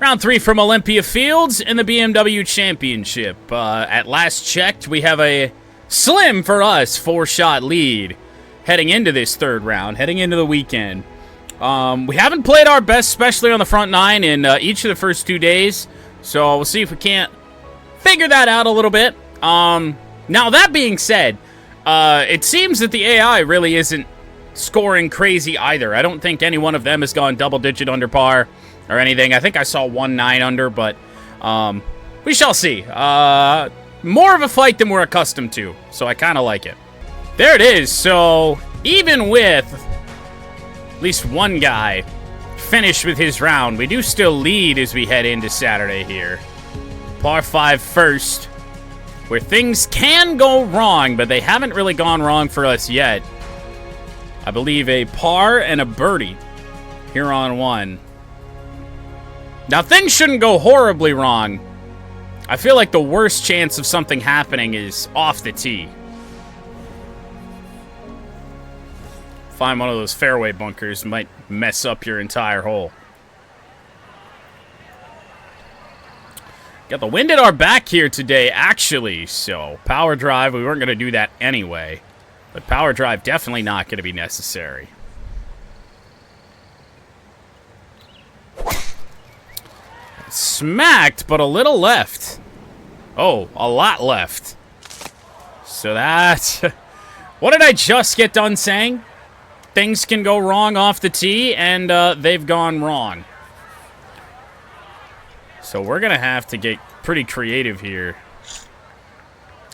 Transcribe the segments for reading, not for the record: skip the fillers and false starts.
Round 3 from Olympia Fields in the BMW Championship. At last checked, we have a slim, for us, 4-shot lead heading into this third round, heading into the weekend. We haven't played our best, especially on the front 9 in each of the first 2 days. So we'll see if we can't figure that out a little bit. Now, that being said, it seems that the AI really isn't scoring crazy either. I don't think any one of them has gone double-digit under par or anything. I think I saw 1 9 under, but we shall see. More of a fight than we're accustomed to, so I kind of like it. There it is. So even with at least one guy finished with his round, we do still lead as we head into Saturday here. Par 5 first, where things can go wrong, but they haven't really gone wrong for us yet. I believe a par and a birdie here on 1. Now, things shouldn't go horribly wrong. I feel like the worst chance of something happening is off the tee. Find one of those fairway bunkers, might mess up your entire hole. Got the wind at our back here today, actually, so power drive, we weren't going to do that anyway. But power drive definitely not going to be necessary. Smacked, but a little left. Oh, a lot left. So that... What did I just get done saying? Things can go wrong off the tee, and they've gone wrong. So we're going to have to get pretty creative here.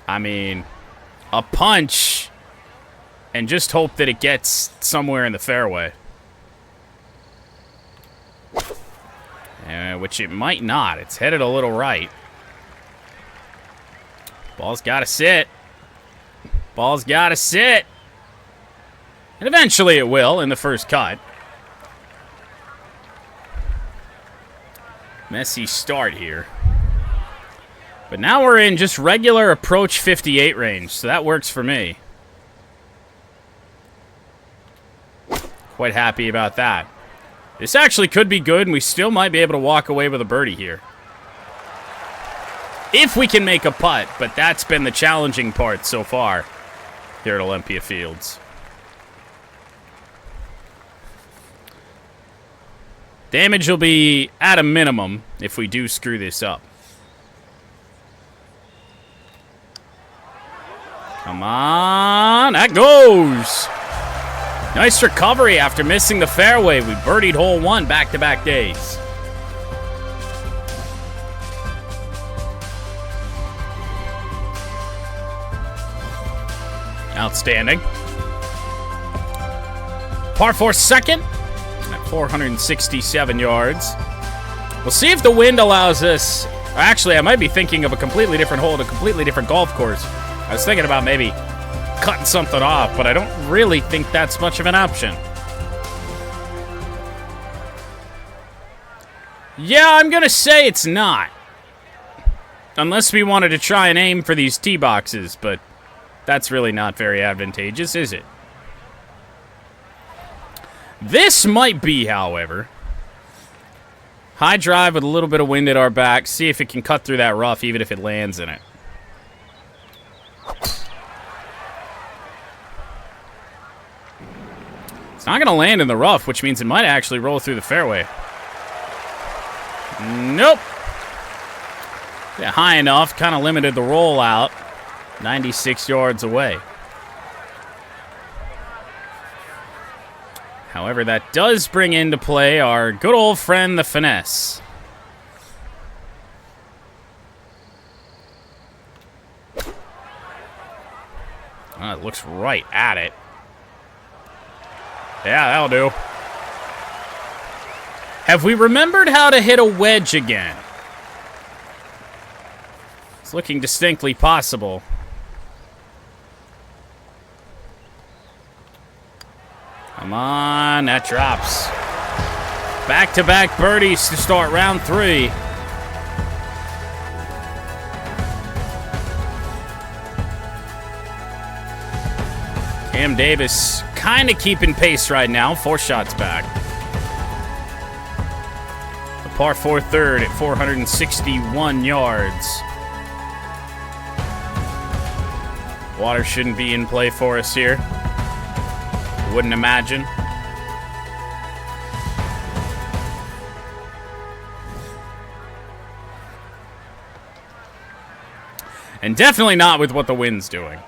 I mean, a punch, and just hope that it gets somewhere in the fairway. Which it might not. It's headed a little right. Ball's got to sit. Ball's got to sit. And eventually it will in the first cut. Messy start here. But now we're in just regular approach 58 range, so that works for me. Quite happy about that. This actually could be good, and we still might be able to walk away with a birdie here. If we can make a putt, but that's been the challenging part so far here at Olympia Fields. Damage will be at a minimum if we do screw this up. Come on, that goes! Nice recovery after missing the fairway. We birdied hole 1 back-to-back days. Outstanding. Par 4 second at 467 yards. We'll see if the wind allows us... Actually, I might be thinking of a completely different hole at a completely different golf course. I was thinking about maybe cutting something off, but I don't really think that's much of an option. Yeah, I'm going to say it's not. Unless we wanted to try and aim for these tee boxes, but that's really not very advantageous, is it? This might be, however. High drive with a little bit of wind at our back. See if it can cut through that rough, even if it lands in it. It's not going to land in the rough, which means it might actually roll through the fairway. Nope. Yeah, high enough, kind of limited the rollout. 96 yards away. However, that does bring into play our good old friend, the finesse. It looks right at it. Yeah, that'll do. Have we remembered how to hit a wedge again? It's looking distinctly possible. Come on, that drops. Back-to-back birdies to start round 3. Cam Davis kind of keeping pace right now. 4 shots back. The Par 4 third at 461 yards. Water shouldn't be in play for us here. Wouldn't imagine. And definitely not with what the wind's doing.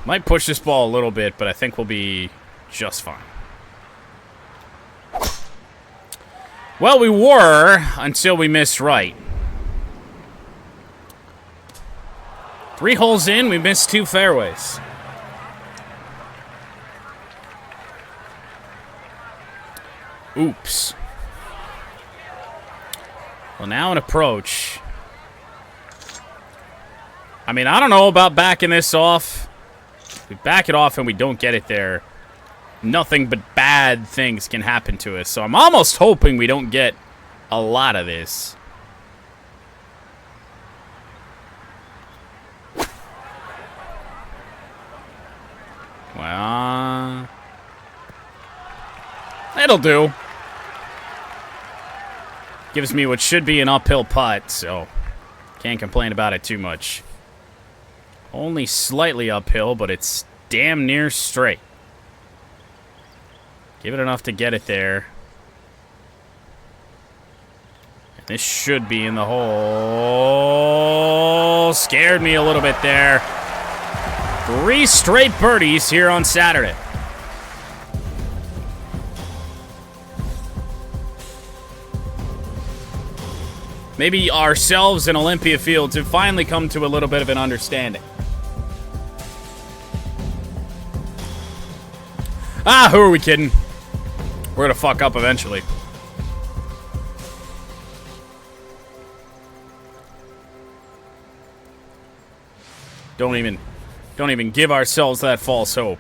Might push this ball a little bit, but I think we'll be just fine. Well, we were until we missed right. 3 holes in, we missed 2 fairways. Oops. Well, now an approach. I mean, I don't know about backing this off. If we back it off and we don't get it there, nothing but bad things can happen to us. So I'm almost hoping we don't get a lot of this. Well, it'll do. Gives me what should be an uphill putt, so can't complain about it too much. Only slightly uphill, but it's damn near straight. Give it enough to get it there. And this should be in the hole. Scared me a little bit there. 3 straight birdies here on Saturday. Maybe ourselves and Olympia Fields have finally come to a little bit of an understanding. Ah, who are we kidding? We're gonna fuck up eventually. Don't even give ourselves that false hope.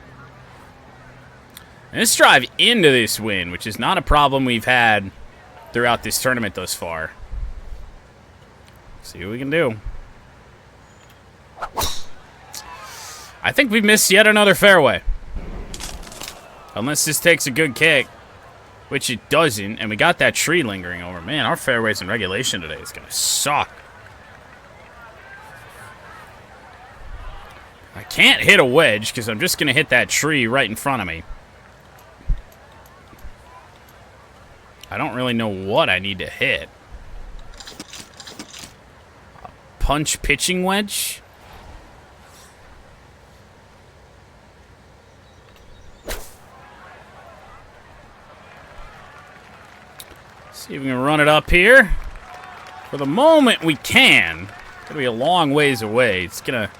And let's drive into this win, which is not a problem we've had throughout this tournament thus far. See what we can do. I think we've missed yet another fairway. Unless this takes a good kick, which it doesn't, and we got that tree lingering over. Man, our fairways in regulation today is going to suck. I can't hit a wedge because I'm just going to hit that tree right in front of me. I don't really know what I need to hit. A punch pitching wedge? See if we can run it up here. For the moment, we can. It's going to be a long ways away. It's going to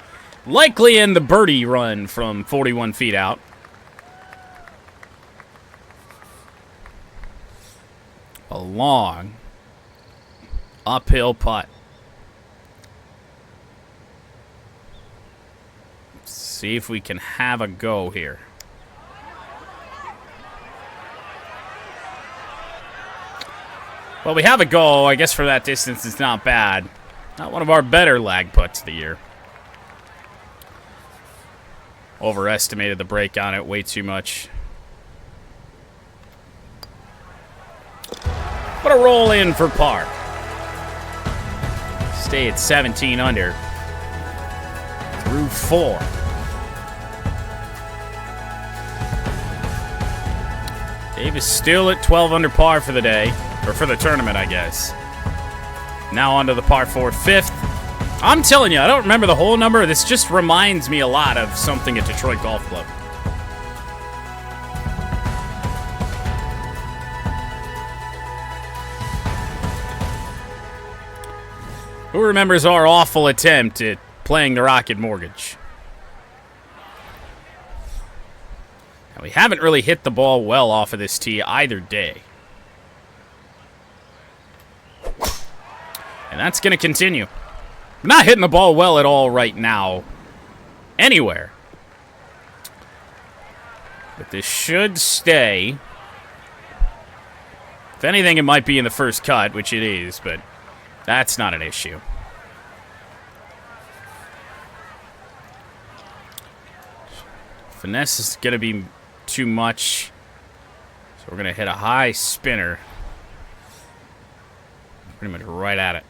likely end the birdie run from 41 feet out. A long uphill putt. Let's see if we can have a go here. Well, we have a go. I guess for that distance, it's not bad. Not one of our better lag putts of the year. Overestimated the break on it way too much. What a roll in for par. Stay at 17 under through 4. Dave is still at 12 under par for the day. Or for the tournament, I guess. Now on to the par 4 5th. I'm telling you, I don't remember the whole number. This just reminds me a lot of something at Detroit Golf Club. Who remembers our awful attempt at playing the Rocket Mortgage? Now, we haven't really hit the ball well off of this tee either day. And that's going to continue. I'm not hitting the ball well at all right now. Anywhere. But this should stay. If anything, it might be in the first cut, which it is, but that's not an issue. Finesse is going to be too much. So we're going to hit a high spinner. Pretty much right at it.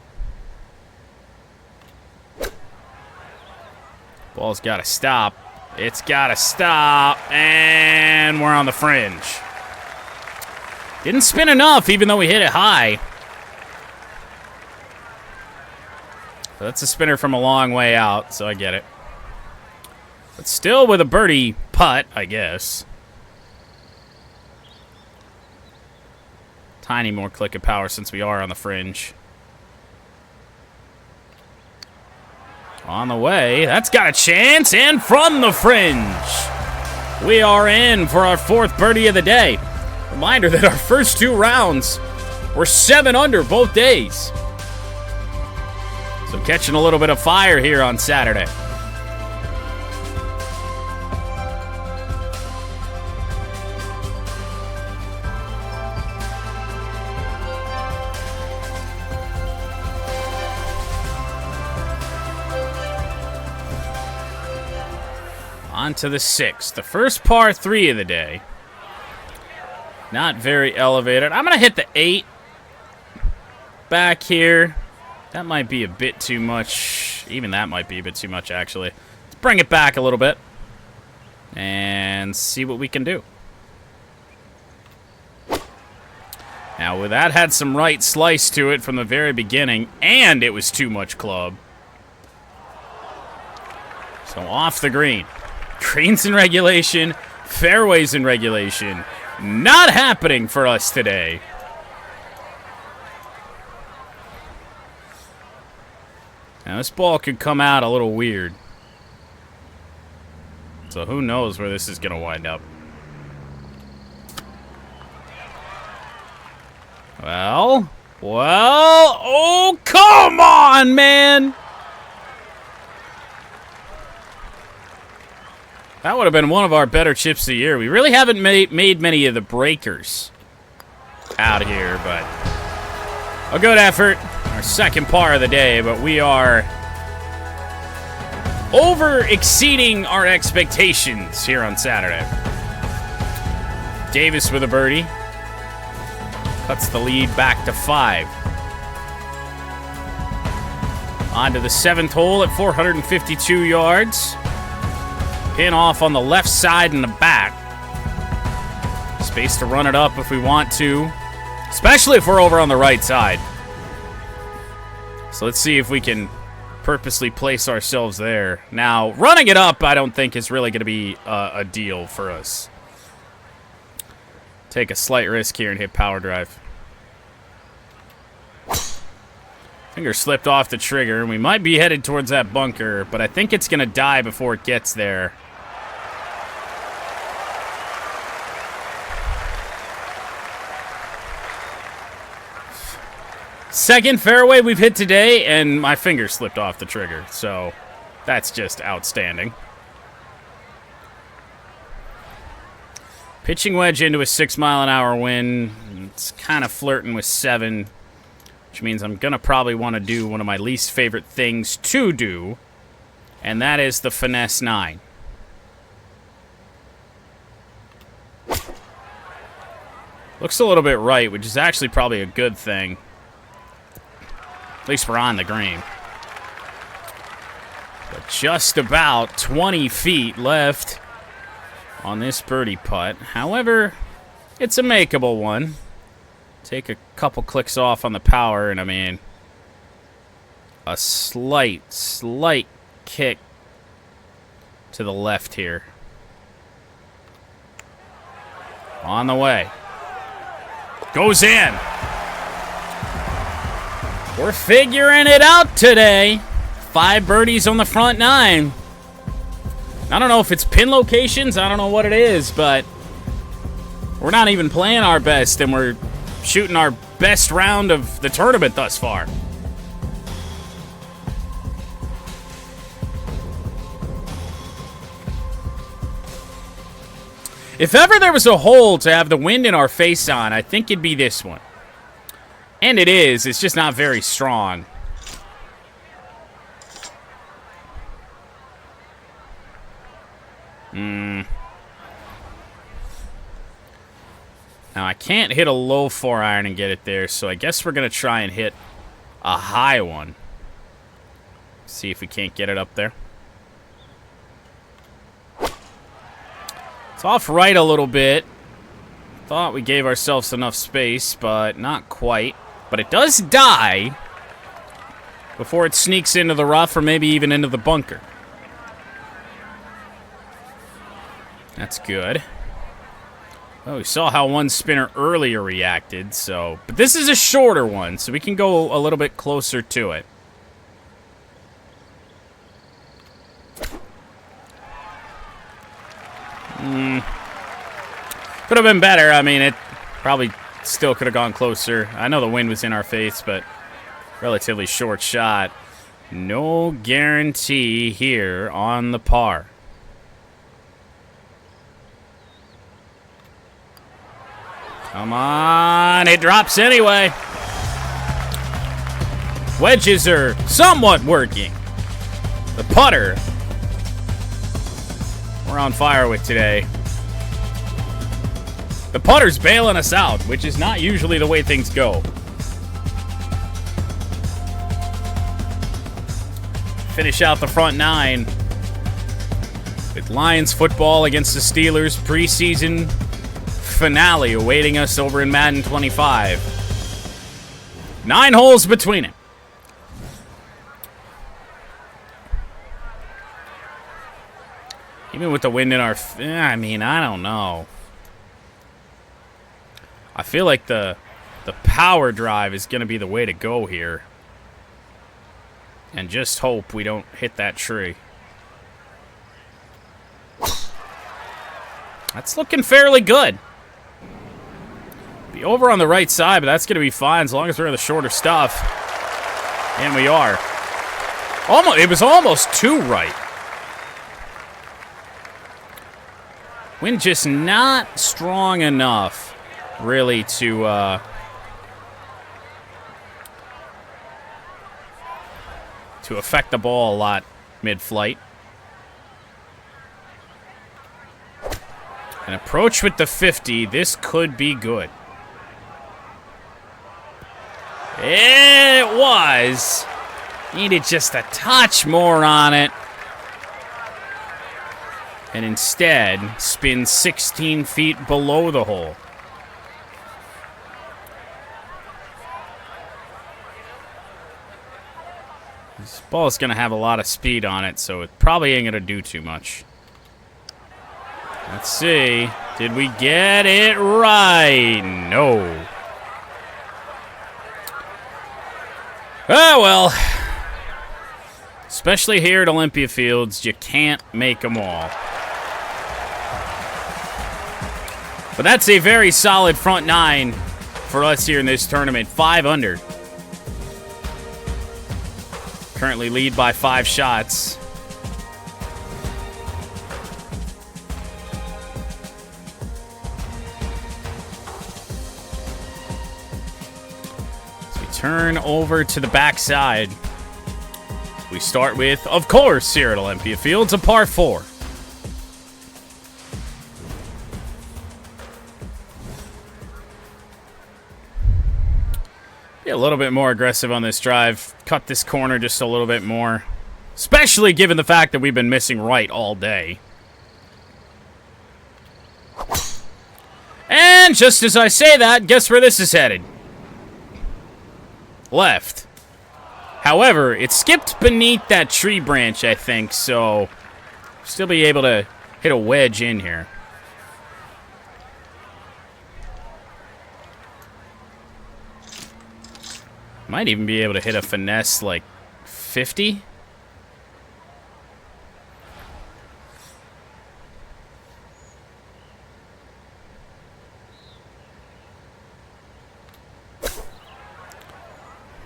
Ball's got to stop. It's got to stop. And we're on the fringe. Didn't spin enough, even though we hit it high. But that's a spinner from a long way out, so I get it. But still with a birdie putt, I guess. Tiny more click of power since we are on the fringe. On the way. That's got a chance. And from the fringe, we are in for our 4th birdie of the day. Reminder that our first 2 rounds were 7 under both days. So catching a little bit of fire here on Saturday. On to the 6th, the first par 3 of the day. Not very elevated. I'm going to hit the 8 back here. That might be a bit too much. Even that might be a bit too much, actually. Let's bring it back a little bit and see what we can do. Now, with that had some right slice to it from the very beginning, and it was too much club. So off the green. Greens in regulation, fairways in regulation. Not happening for us today. Now this ball could come out a little weird. So who knows where this is going to wind up. Well, oh, come on, man. That would have been one of our better chips of the year. We really haven't made many of the breakers out here, but a good effort. Our second par of the day, but we are over-exceeding our expectations here on Saturday. Davis with a birdie. Cuts the lead back to 5. On to the 7th hole at 452 yards. Pin off on the left side and the back. Space to run it up if we want to. Especially if we're over on the right side. So let's see if we can purposely place ourselves there. Now, running it up I don't think is really going to be a deal for us. Take a slight risk here and hit power drive. Finger slipped off the trigger, and we might be headed towards that bunker, but I think it's going to die before it gets there. Second fairway we've hit today, and my finger slipped off the trigger, so that's just outstanding. Pitching wedge into a 6-mile-an-hour wind. It's kind of flirting with 7, which means I'm going to probably want to do one of my least favorite things to do, and that is the finesse 9. Looks a little bit right, which is actually probably a good thing. At least we're on the green. But just about 20 feet left on this birdie putt. However, it's a makeable one. Take a couple clicks off on the power, and I mean, a slight kick to the left here. On the way. Goes in. We're figuring it out today. 5 birdies on the front 9. I don't know if it's pin locations. I don't know what it is, but we're not even playing our best, and we're shooting our best round of the tournament thus far. If ever there was a hole to have the wind in our face on, I think it'd be this one. And it is. It's just not very strong. Now, I can't hit a low 4-iron and get it there, so I guess we're going to try and hit a high one. See if we can't get it up there. It's off right a little bit. Thought we gave ourselves enough space, but not quite. But it does die before it sneaks into the rough or maybe even into the bunker. That's good. Oh, we saw how one spinner earlier reacted, so... But this is a shorter one, so we can go a little bit closer to it. Could have been better. I mean, it probably still could have gone closer. I know the wind was in our face, but relatively short shot. No guarantee here on the par. Come on, it drops anyway. Wedges are somewhat working. The putter we're on fire with today. The putter's bailing us out, which is not usually the way things go. Finish out the front nine with Lions football against the Steelers preseason finale awaiting us over in Madden 25. 9 holes between it. Even with the wind in our... I mean, I don't know. I feel like the power drive is going to be the way to go here. And just hope we don't hit that tree. That's looking fairly good. Be over on the right side, but that's going to be fine as long as we're in the shorter stuff. And we are. It was almost too right. Wind just not strong enough, really, to affect the ball a lot mid-flight. An approach with the 50. This could be good. It was. Needed just a touch more on it. And instead, spin 16 feet below the hole. This ball's going to have a lot of speed on it, so it probably ain't going to do too much. Let's see. Did we get it right? No. Oh, well. Especially here at Olympia Fields, you can't make them all. But that's a very solid front nine for us here in this tournament. 5 under. Currently lead by 5 shots. So we turn over to the backside. We start with, of course, here at Olympia Fields, a par 4. Be a little bit more aggressive on this drive. Cut this corner just a little bit more. Especially given the fact that we've been missing right all day. And just as I say that, guess where this is headed? Left. However, it skipped beneath that tree branch, I think, so still be able to hit a wedge in here. Might even be able to hit a finesse like 50.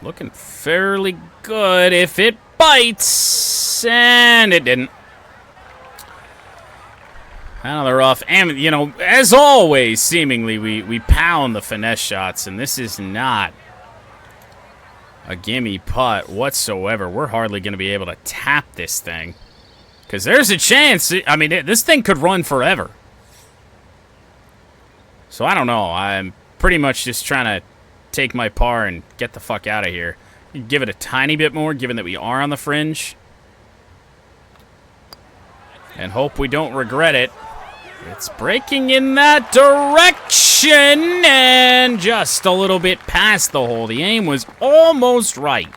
Looking fairly good if it bites. And it didn't. Out of the rough. And, you know, as always, seemingly, we pound the finesse shots. And this is not a gimme putt whatsoever. We're hardly going to be able to tap this thing. Because there's a chance. I mean, this thing could run forever. So I don't know. I'm pretty much just trying to take my par and get the fuck out of here. Give it a tiny bit more, given that we are on the fringe. And hope we don't regret it. It's breaking in that direction, and just a little bit past the hole. The aim was almost right.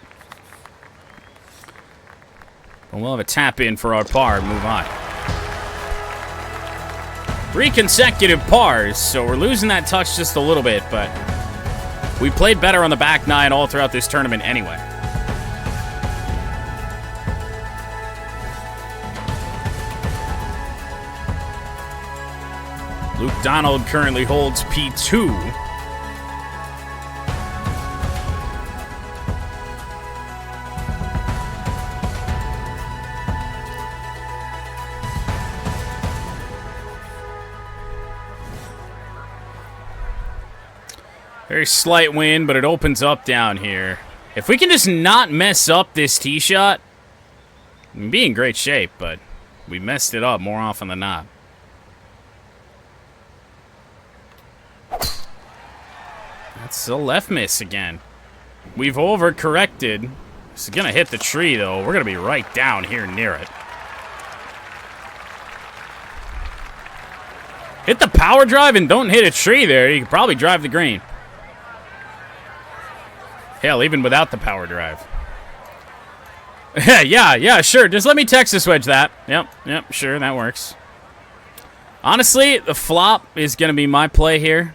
And we'll have a tap in for our par and move on. 3 consecutive pars, so we're losing that touch just a little bit, but we played better on the back 9 all throughout this tournament anyway. Luke Donald currently holds P2. Very slight wind, but it opens up down here. If we can just not mess up this tee shot, we'd be in great shape, but we messed it up more often than not. That's a left miss again. We've overcorrected. This is going to hit the tree, though. We're going to be right down here near it. Hit the power drive and don't hit a tree there. You could probably drive the green. Hell, even without the power drive. yeah, sure. Just let me Texas wedge that. Yep, sure, that works. Honestly, the flop is going to be my play here.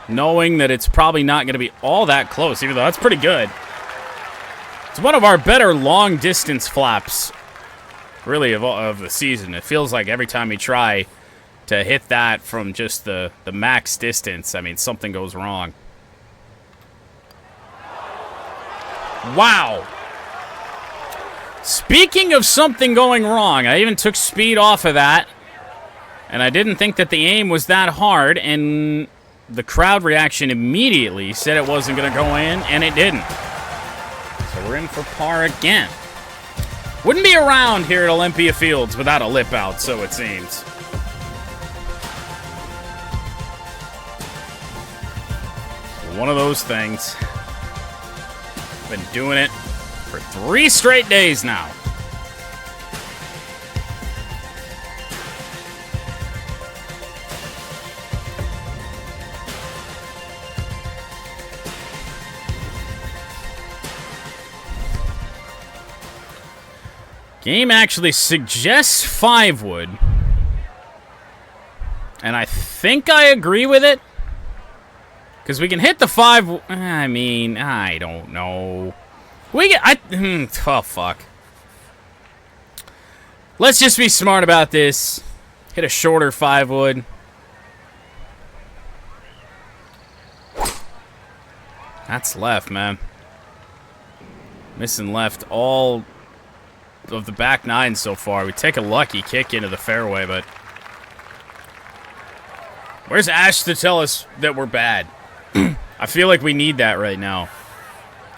Knowing that it's probably not going to be all that close, even though that's pretty good. It's one of our better long-distance flaps, really, of the season. It feels like every time we try to hit that from just the max distance, I mean, something goes wrong. Wow. Speaking of something going wrong, I even took speed off of that, and I didn't think that the aim was that hard, and the crowd reaction immediately said it wasn't going to go in, and it didn't. So we're in for par again. Wouldn't be around here at Olympia Fields without a lip out, so it seems. One of those things. Been doing it for 3 straight days now. Game actually suggests 5 wood. And I think I agree with it. Because we can hit the 5. I mean, I don't know. We get. Oh, fuck. Let's just be smart about this. Hit a shorter 5 wood. That's left, man. Missing left all of the back 9 so far. We take a lucky kick into the fairway, but where's Ash to tell us that we're bad? I feel like we need that right now.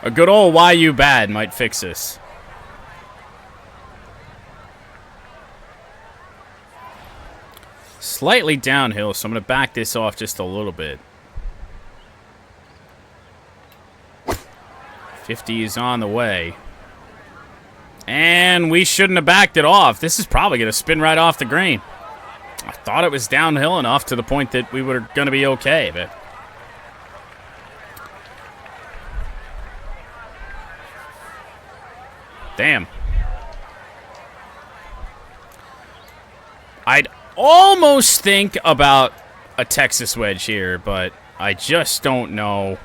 A good old "why you bad" might fix this. Slightly downhill, so I'm going to back this off just a little bit. 50 is on the way. And we shouldn't have backed it off. This is probably going to spin right off the green. I thought it was downhill enough to the point that we were going to be okay, but damn. I'd almost think about a Texas wedge here, but I just don't know.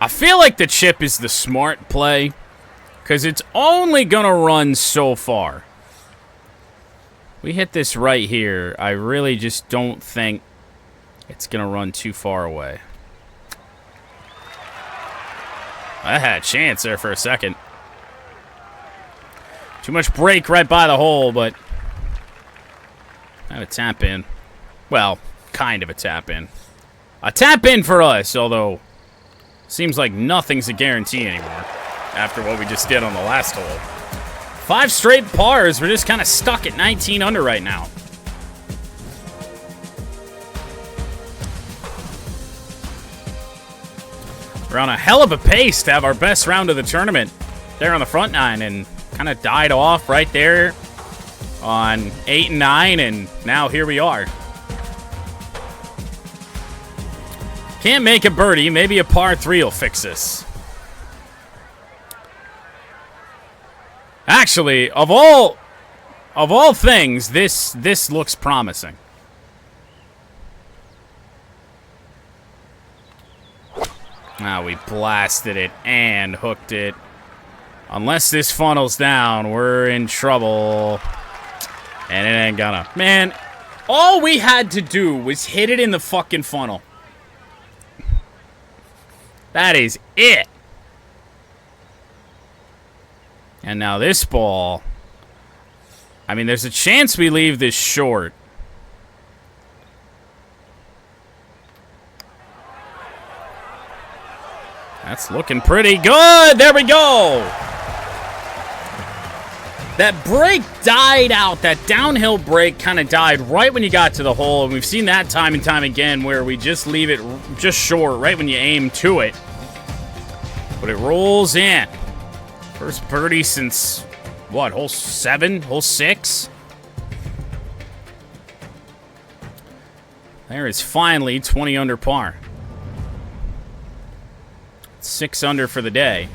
I feel like the chip is the smart play because it's only going to run so far. We hit this right here. I really just don't think it's going to run too far away. I had a chance there for a second. Too much break right by the hole, but I have a tap in. Well, kind of a tap in. A tap in for us, although seems like nothing's a guarantee anymore after what we just did on the last hole. 5 straight pars. We're just kind of stuck at 19 under right now. We're on a hell of a pace to have our best round of the tournament there on the front nine, and kind of died off right there on 8 and 9, and now here we are. Can't make a birdie. Maybe a par 3 will fix this. Actually, of all things, this looks promising. Now we blasted it and hooked it. Unless this funnels down, we're in trouble. And it ain't gonna. Man, all we had to do was hit it in the fucking funnel. That is it. And now this ball. I mean, there's a chance we leave this short. That's looking pretty good. There we go. That break died out. That downhill break kind of died right when you got to the hole. And we've seen that time and time again where we just leave it just short right when you aim to it. But it rolls in. First birdie since, what, hole 7? Hole 6? There is finally 20 under par. 6 under for the day.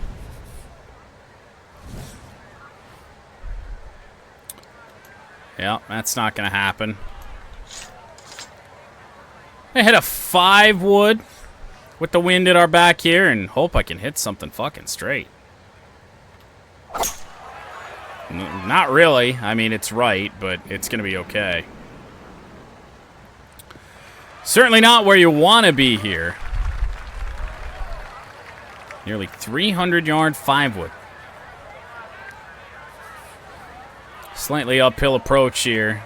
Yeah, that's not going to happen. I hit a 5 wood with the wind at our back here and hope I can hit something fucking straight. Not really. I mean, it's right, but it's going to be okay. Certainly not where you want to be here. Nearly 300-yard 5-wood. Slightly uphill approach here.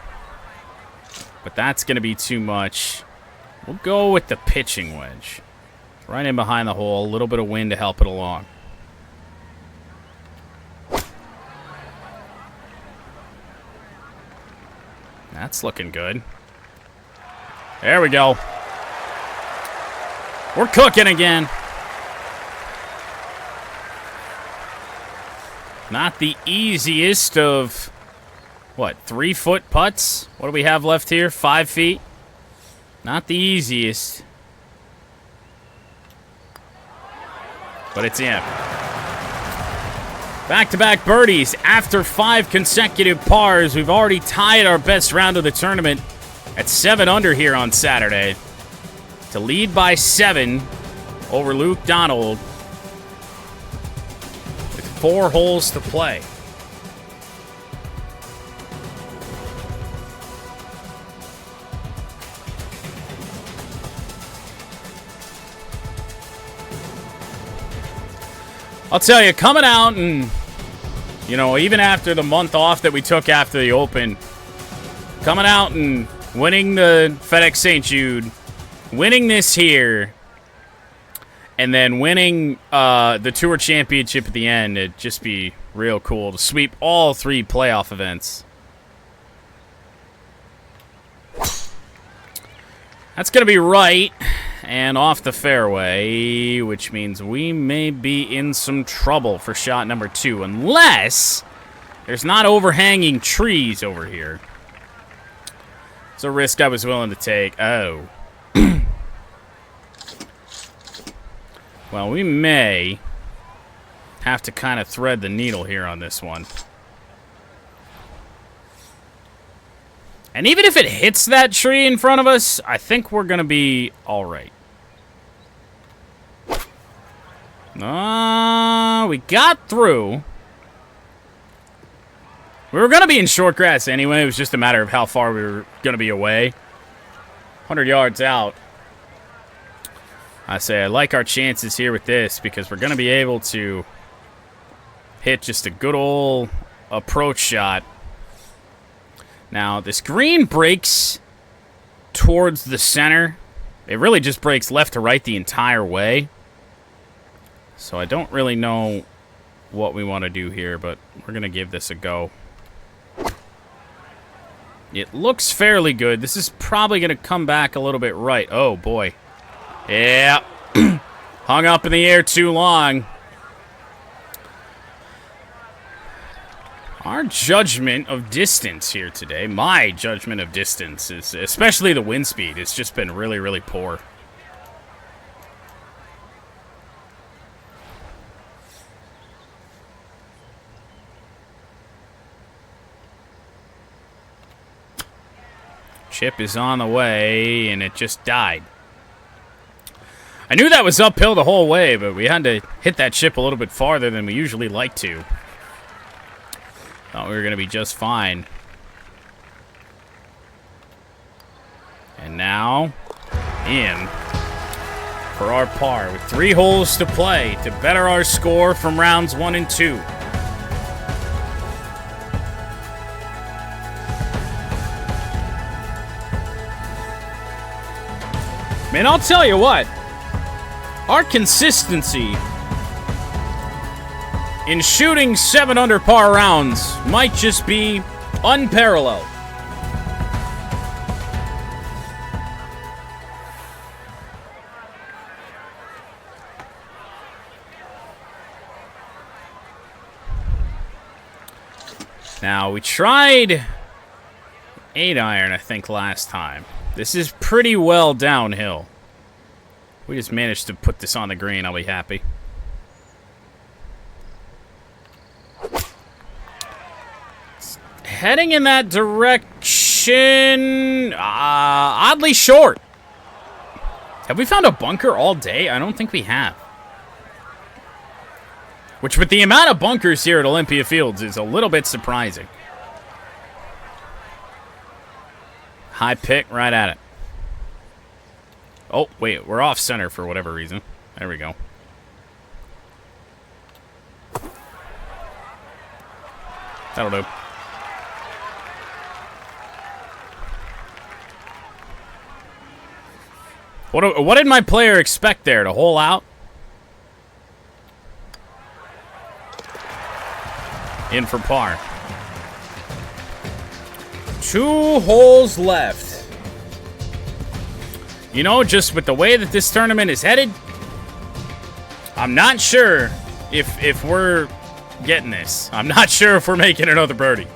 But that's going to be too much. We'll go with the pitching wedge. Right in behind the hole. A little bit of wind to help it along. That's looking good. There we go. We're cooking again. Not the easiest of, what, 3-foot putts? What do we have left here? 5 feet? Not the easiest. But it's in. Back-to-back birdies after 5 consecutive pars. We've already tied our best round of the tournament at 7 under here on Saturday. To lead by 7 over Luke Donald. 4 holes to play. I'll tell you, coming out and, you know, even after the month off that we took after the Open, coming out and winning the FedEx St. Jude, winning this here, and then winning the Tour Championship at the end, it'd just be real cool to sweep all 3 playoff events. That's going to be right and off the fairway, which means we may be in some trouble for shot number 2, unless there's not overhanging trees over here. It's a risk I was willing to take. Oh. Well, we may have to kind of thread the needle here on this one. And even if it hits that tree in front of us, I think we're going to be all right. We got through. We were going to be in short grass anyway. It was just a matter of how far we were going to be away. 100 yards out. I say I like our chances here with this because we're going to be able to hit just a good old approach shot. Now, this green breaks towards the center. It really just breaks left to right the entire way. So I don't really know what we want to do here, but we're going to give this a go. It looks fairly good. This is probably going to come back a little bit right. Oh, boy. Yeah. Hung up in the air too long. Our judgment of distance here today, my judgment of distance, is especially the wind speed, it's just been really, really poor. Chip is on the way, and it just died. I knew that was uphill the whole way, but we had to hit that chip a little bit farther than we usually like to. Thought we were going to be just fine. And now, in for our par with 3 holes to play to better our score from rounds 1 and 2. Man, I'll tell you what. Our consistency in shooting 7 under par rounds might just be unparalleled. Now, we tried 8-iron, I think, last time. This is pretty well downhill. We just managed to put this on the green, I'll be happy. Heading in that direction, oddly short. Have we found a bunker all day? I don't think we have. Which, with the amount of bunkers here at Olympia Fields, is a little bit surprising. High pick, right at it. Oh, wait, we're off center for whatever reason. There we go. That'll do. What did my player expect there? To hole out? In for par. 2 holes left. You know, just with the way that this tournament is headed, I'm not sure if we're getting this. I'm not sure if we're making another birdie.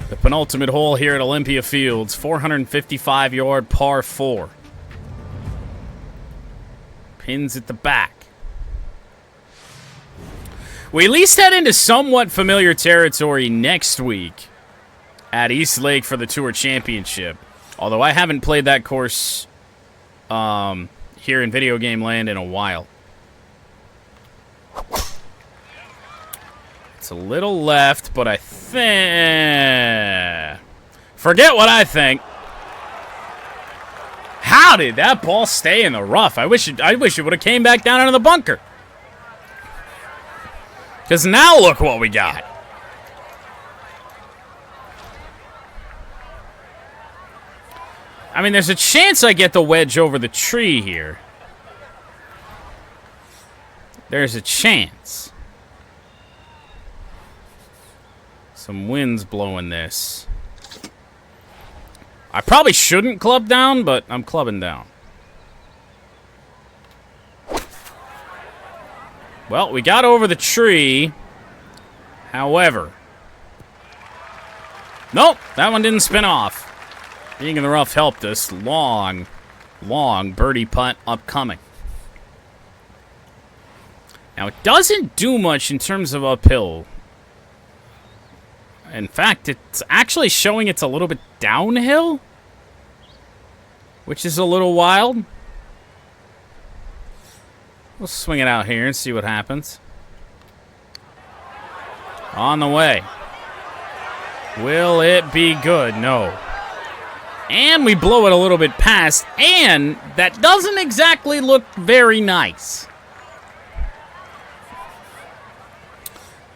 The penultimate hole here at Olympia Fields, 455-yard par 4. Pins at the back. We at least head into somewhat familiar territory next week at East Lake for the Tour Championship. Although I haven't played that course here in video game land in a while. It's a little left, but I think... Forget what I think. How did that ball stay in the rough? I wish it would have came back down into the bunker. Because now look what we got. I mean, there's a chance I get the wedge over the tree here. There's a chance. Some wind's blowing this. I probably shouldn't club down, but I'm clubbing down. Well, we got over the tree. However. Nope, that one didn't spin off. Being in the rough helped us. Long birdie putt upcoming. Now, it doesn't do much in terms of uphill. In fact, it's actually showing it's a little bit downhill, which is a little wild. We'll swing it out here and see what happens. On the way. Will it be good? No. And we blow it a little bit past, and that doesn't exactly look very nice.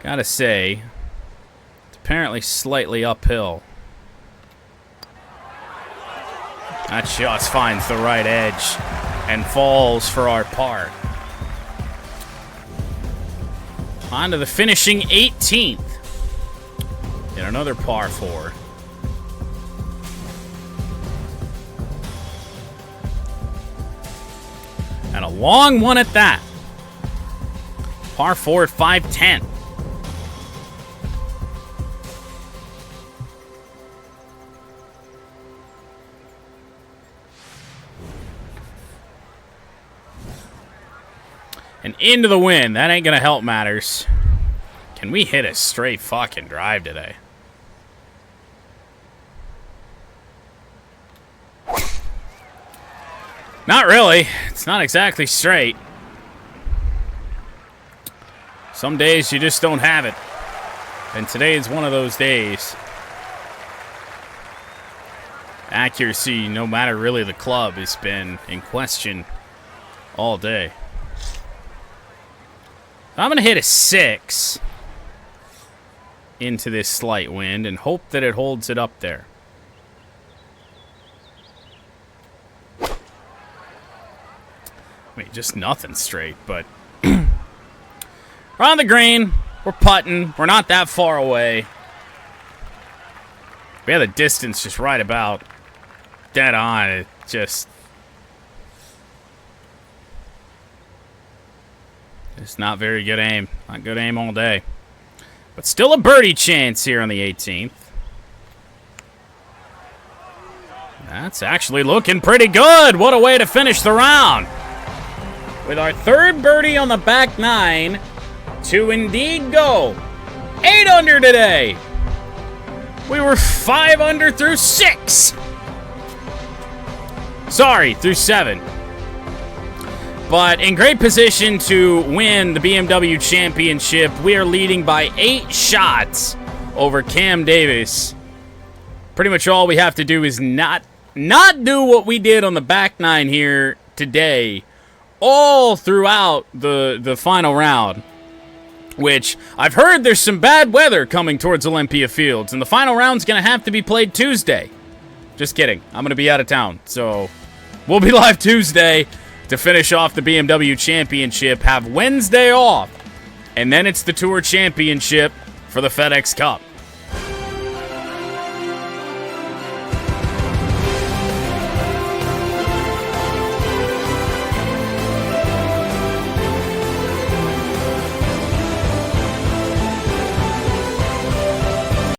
Gotta say, it's apparently slightly uphill. That just finds the right edge and falls for our par. On to the finishing 18th. And another par 4. long one at that. Par 4 at 510. And into the wind. That ain't gonna help matters. Can we hit a straight fucking drive today? Not really. It's not exactly straight. Some days you just don't have it. And today is one of those days. Accuracy, no matter really the club, has been in question all day. I'm going to hit a 6 into this slight wind and hope that it holds it up there. I mean, just nothing straight, but we're on the green. We're putting. We're not that far away. We have the distance just right about dead on. It just... It's not very good aim. Not good aim all day. But still a birdie chance here on the 18th. That's actually looking pretty good. What a way to finish the round. With our third birdie on the back 9 to indeed go 8 under today. We were 5 under through 6. Sorry, through 7. But in great position to win the BMW Championship. We are leading by 8 shots over Cam Davis. Pretty much all we have to do is not do what we did on the back 9 here today all throughout the final round. Which, I've heard there's some bad weather coming towards Olympia Fields, and the final round's going to have to be played Tuesday. Just kidding. I'm going to be out of town, so we'll be live Tuesday to finish off the BMW Championship, have Wednesday off, and then it's the Tour Championship for the FedEx Cup.